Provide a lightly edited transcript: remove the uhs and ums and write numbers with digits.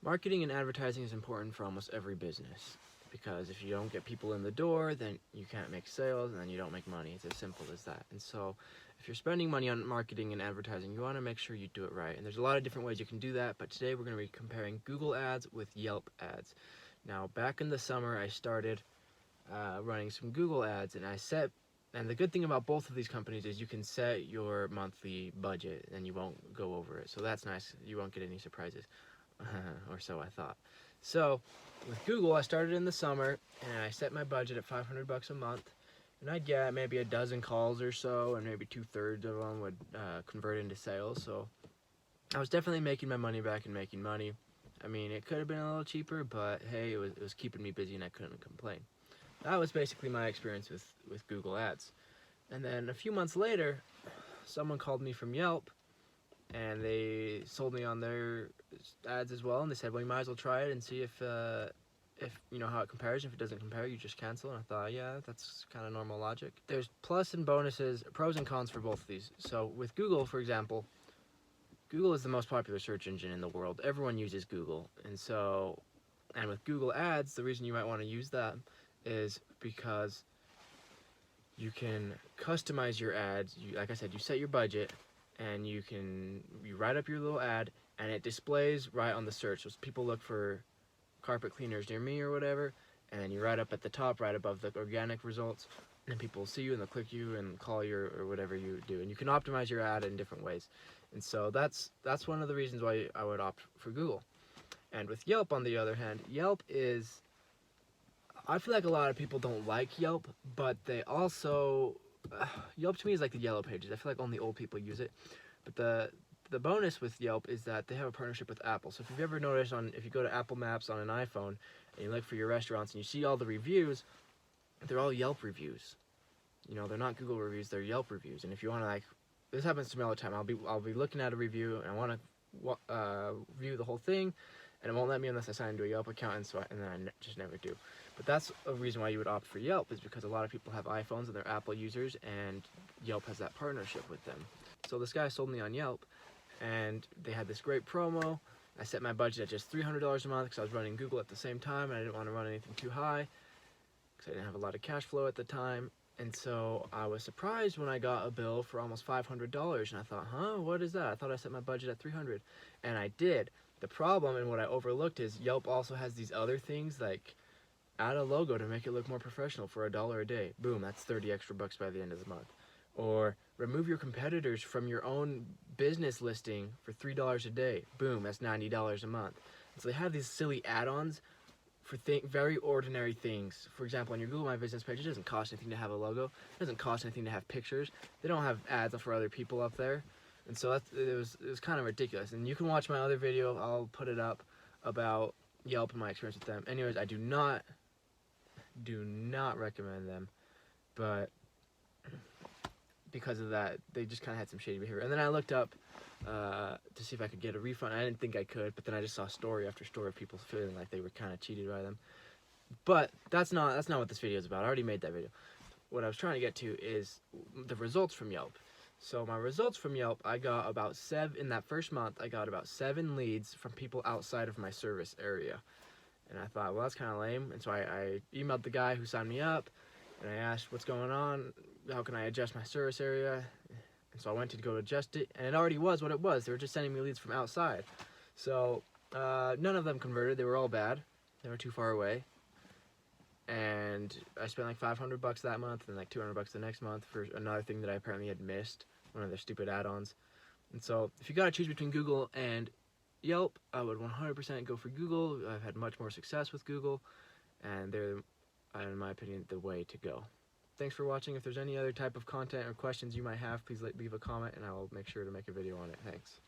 Marketing and advertising is important for almost every business, because if you don't get people in the door, then you can't make sales, and then you don't make money. It's as simple as that. And so if you're spending money on marketing and advertising, you want to make sure you do it right. And there's a lot of different ways you can do that, but today we're going to be comparing Google Ads with Yelp Ads. Now, back in the summer, I started running some Google Ads, and the good thing about both of these companies is you can set your monthly budget and you won't go over it. So that's nice. You won't get any surprises. Or so I thought. So with Google, I started in the summer and I set my budget at $500 a month, and I'd get maybe a dozen calls or so, and maybe 2/3 of them would convert into sales. So I was definitely making my money back and making money. I mean, it could have been a little cheaper, but hey, it was keeping me busy and I couldn't complain. That was basically my experience with Google Ads. And then a few months later, someone called me from Yelp and they sold me on their ads as well, and they said, well, you might as well try it and see if you know how it compares. If it doesn't compare, you just cancel. And I thought, yeah, that's kind of normal logic. There's plus and bonuses, pros and cons for both of these. So with Google, for example, Google is the most popular search engine in the world. Everyone uses Google, and with Google Ads, the reason you might want to use that is because you can customize your ads. Like I said, you set your budget, and you write up your little ad, and it displays right on the search. So people look for carpet cleaners near me or whatever, and then you write up at the top, right above the organic results, and people will see you and they'll click you and call you or whatever you do. And you can optimize your ad in different ways. And so that's one of the reasons why I would opt for Google. And with Yelp, on the other hand, I feel like a lot of people don't like Yelp, but they also, Yelp to me is like the Yellow Pages. I feel like only old people use it. But the bonus with Yelp is that they have a partnership with Apple. So if you've ever noticed, if you go to Apple Maps on an iPhone and you look for your restaurants and you see all the reviews, they're all Yelp reviews. You know, they're not Google reviews, they're Yelp reviews. And if you want to, this happens to me all the time. I'll be looking at a review and I want to view the whole thing, and it won't let me unless I sign into a Yelp account, and then I just never do. But that's a reason why you would opt for Yelp, is because a lot of people have iPhones and they're Apple users, and Yelp has that partnership with them. So this guy sold me on Yelp, and they had this great promo. I set my budget at just $300 a month because I was running Google at the same time, and I didn't want to run anything too high because I didn't have a lot of cash flow at the time. And so I was surprised when I got a bill for almost $500, and I thought, what is that? I thought I set my budget at $300, and I did. The problem, and what I overlooked, is Yelp also has these other things, like add a logo to make it look more professional for $1 a day. Boom, that's 30 extra bucks by the end of the month. Or remove your competitors from your own business listing for $3 a day. Boom, that's $90 a month. And so they have these silly add-ons for very ordinary things. For example, on your Google My Business page, it doesn't cost anything to have a logo. It doesn't cost anything to have pictures. They don't have ads for other people up there. And so it was kind of ridiculous. And you can watch my other video, I'll put it up, about Yelp and my experience with them. Anyways, I do not recommend them, but because of that, they just kind of had some shady behavior. And then I looked up to see if I could get a refund. I didn't think I could, but then I just saw story after story of people feeling like they were kind of cheated by them. But that's not what this video is about. I already made that video. What I was trying to get to is the results from Yelp. So my results from Yelp, I got about in that first month, I got about 7 leads from people outside of my service area. And I thought, well, that's kind of lame. And so I emailed the guy who signed me up, and I asked, what's going on? How can I adjust my service area? And so I went to go adjust it, and it already was what it was. They were just sending me leads from outside. So none of them converted. They were all bad. They were too far away. And I spent like $500 that month, and like $200 the next month for another thing that I apparently had missed, one of their stupid add-ons. And so if you gotta choose between Google and Yelp, I would 100% go for Google. I've had much more success with Google, and they're, in my opinion, the way to go. Thanks for watching. If there's any other type of content or questions you might have, please leave a comment, and I will make sure to make a video on it. Thanks.